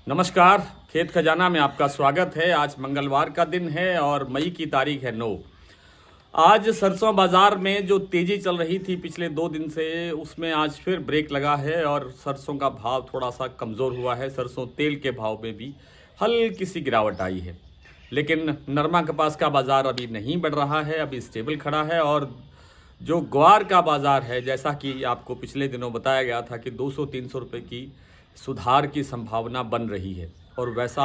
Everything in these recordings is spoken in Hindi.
नमस्कार। खेत खजाना में आपका स्वागत है। आज मंगलवार का दिन है और मई की तारीख है 9। आज सरसों बाजार में जो तेजी चल रही थी पिछले 2 दिन से, उसमें आज फिर ब्रेक लगा है और सरसों का भाव थोड़ा सा कमज़ोर हुआ है। सरसों तेल के भाव में भी हल्की सी गिरावट आई है, लेकिन नरमा कपास का बाजार अभी नहीं बढ़ रहा है, अभी स्टेबल खड़ा है। और जो ग्वार का बाजार है, जैसा कि आपको पिछले दिनों बताया गया था कि 200-300 रुपये की सुधार की संभावना बन रही है और वैसा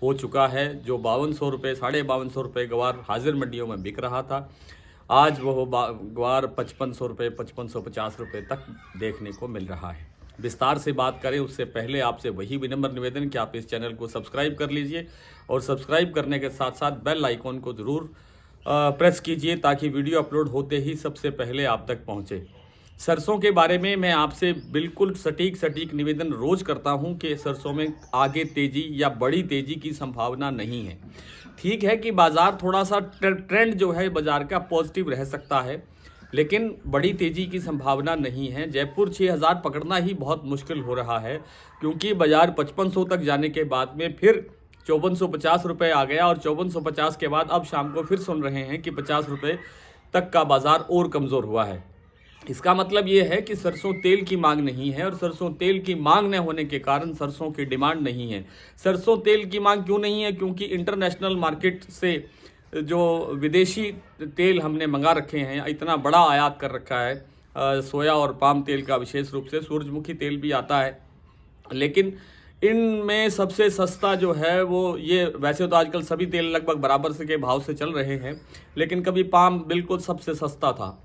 हो चुका है। जो 5200 रुपये, 5250 रुपये ग्वार हाजिर मंडियों में बिक रहा था, आज वो ग्वार 5500 रुपये, 5550 रुपये तक देखने को मिल रहा है। विस्तार से बात करें उससे पहले आपसे वही विनम्र निवेदन कि आप इस चैनल को सब्सक्राइब कर लीजिए और सब्सक्राइब करने के साथ साथ बेल आइकॉन को ज़रूर प्रेस कीजिए ताकि वीडियो अपलोड होते ही सबसे पहले आप तक पहुंचे। सरसों के बारे में मैं आपसे बिल्कुल सटीक निवेदन रोज करता हूं कि सरसों में आगे तेजी या बड़ी तेजी की संभावना नहीं है। ठीक है कि बाजार थोड़ा सा ट्रेंड जो है बाजार का पॉजिटिव रह सकता है, लेकिन बड़ी तेजी की संभावना नहीं है। जयपुर 6000 पकड़ना ही बहुत मुश्किल हो रहा है, क्योंकि बाजार 5500 तक जाने के बाद में फिर 5450 रुपये आ गया और 5450 के बाद अब शाम को फिर सुन रहे हैं कि 50 रुपये तक का बाजार और कमज़ोर हुआ है। इसका मतलब ये है कि सरसों तेल की मांग नहीं है और सरसों तेल की मांग न होने के कारण सरसों की डिमांड नहीं है। सरसों तेल की मांग क्यों नहीं है? क्योंकि इंटरनेशनल मार्केट से जो विदेशी तेल हमने मंगा रखे हैं, इतना बड़ा आयात कर रखा है। सोया और पाम तेल का विशेष रूप से, सूरजमुखी तेल भी आता है, लेकिन इनमें सबसे सस्ता जो है वो ये, वैसे तो आजकल सभी तेल लगभग बराबर से के भाव से चल रहे हैं, लेकिन कभी पाम बिल्कुल सबसे सस्ता था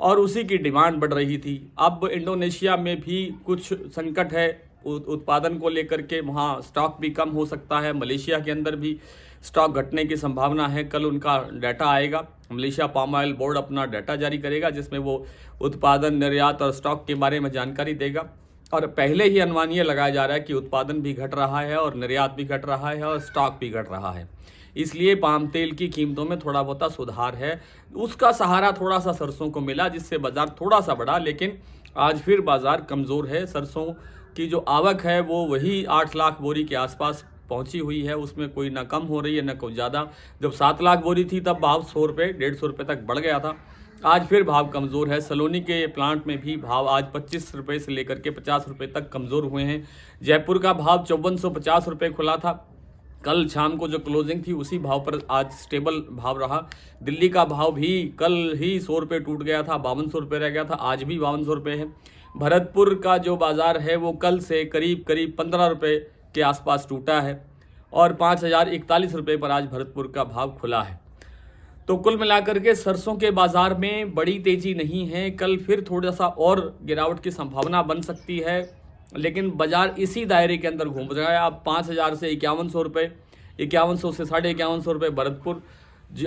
और उसी की डिमांड बढ़ रही थी। अब इंडोनेशिया में भी कुछ संकट है उत्पादन को लेकर के, वहाँ स्टॉक भी कम हो सकता है। मलेशिया के अंदर भी स्टॉक घटने की संभावना है। कल उनका डाटा आएगा, मलेशिया पाम ऑयल बोर्ड अपना डाटा जारी करेगा जिसमें वो उत्पादन, निर्यात और स्टॉक के बारे में जानकारी देगा। और पहले ही अनुमान ये लगाया जा रहा है कि उत्पादन भी घट रहा है और निर्यात भी घट रहा है और स्टॉक भी घट रहा है, इसलिए पाम तेल की कीमतों में थोड़ा बहुत सुधार है। उसका सहारा थोड़ा सा सरसों को मिला, जिससे बाजार थोड़ा सा बढ़ा, लेकिन आज फिर बाजार कमज़ोर है। सरसों की जो आवक है वो वही 8 लाख बोरी के आसपास पहुंची हुई है, उसमें कोई ना कम हो रही है ना कोई ज़्यादा। जब 7 लाख बोरी थी तब भाव 100 रुपये, 150 रुपये तक बढ़ गया था। आज फिर भाव कमज़ोर है। सलोनी के प्लांट में भी भाव आज 25 रुपये से लेकर के 50 रुपये तक कमज़ोर हुए हैं। जयपुर का भाव 5450 रुपये खुला था। कल शाम को जो क्लोजिंग थी उसी भाव पर आज स्टेबल भाव रहा। दिल्ली का भाव भी कल ही 100 रुपये टूट गया था, 5200 रुपये रह गया था, आज भी 5200 रुपये है। भरतपुर का जो बाजार है वो कल से करीब 15 रुपये के आसपास टूटा है और 5041 रुपये पर आज भरतपुर का भाव खुला है। तो कुल मिलाकर के सरसों के बाजार में बड़ी तेजी नहीं है। कल फिर थोड़ा सा और गिरावट की संभावना बन सकती है, लेकिन बाजार इसी दायरे के अंदर घूम रहा है। अब 5000 से 5100 रुपये, 5100 से 5150 रुपये भरतपुर,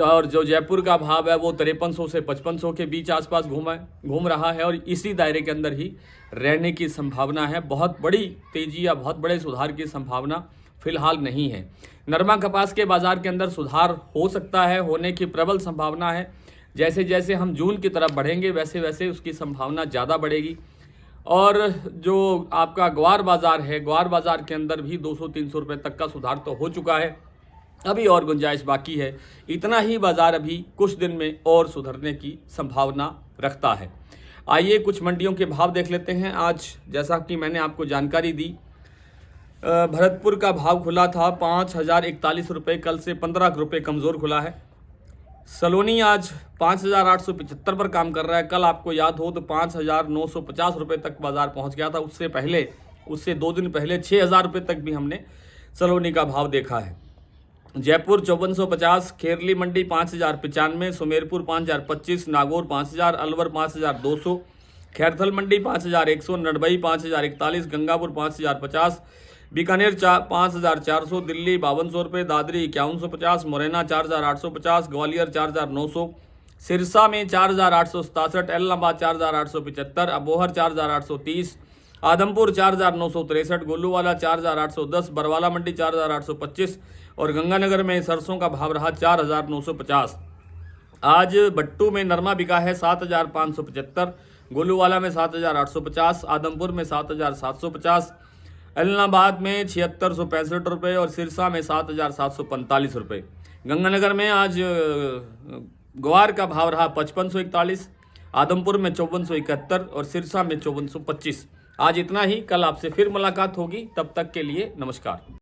और जो जयपुर का भाव है वो 5300 से 5500 के बीच आसपास घूम रहा है और इसी दायरे के अंदर ही रहने की संभावना है। बहुत बड़ी तेजी या बहुत बड़े सुधार की संभावना फिलहाल नहीं है। नरमा कपास के बाजार के अंदर सुधार हो सकता है, होने की प्रबल संभावना है। जैसे जैसे हम जून की तरफ बढ़ेंगे वैसे वैसे उसकी संभावना ज़्यादा बढ़ेगी। और जो आपका ग्वार बाजार है, ग्वार बाजार के अंदर भी 200-300 रुपये तक का सुधार तो हो चुका है, अभी और गुंजाइश बाकी है। इतना ही बाजार अभी कुछ दिन में और सुधरने की संभावना रखता है। आइए कुछ मंडियों के भाव देख लेते हैं। आज जैसा कि मैंने आपको जानकारी दी, भरतपुर का भाव खुला था 5041 रुपये, कल से 15 रुपये कमज़ोर खुला है। सलोनी आज 5875 पर काम कर रहा है। कल आपको याद हो तो 5950 रुपये तक बाजार पहुंच गया था। उससे 2 दिन पहले 6000 रुपये तक भी हमने सलोनी का भाव देखा है। जयपुर 5450, खेरली मंडी 5095, सुमेरपुर 5025, नागौर 5000, अलवर 5200, खैरथल मंडी 5100, नडबई 5041, गंगापुर 5050, बीकानेर 5400, दिल्ली 5200 रुपये, दादरी 5150, मुरैना 4850, ग्वालियर 4900, सिरसा में 4867, एलनाबाद 4875, अबोहर 4830, आदमपुर 4963, गोलूवाला 4810, बरवाला मंडी 4825 और गंगानगर में सरसों का भाव रहा 4950। आज बट्टू में नरमा बिका है 7575, गोलूवाला में 7850, आदमपुर में 7750, ऐलनाबाद में 7665 रुपये और सिरसा में 7745 रुपये। गंगानगर में आज ग्वार का भाव रहा 5541, आदमपुर में 5471 और सिरसा में 5425। आज इतना ही, कल आपसे फिर मुलाकात होगी, तब तक के लिए नमस्कार।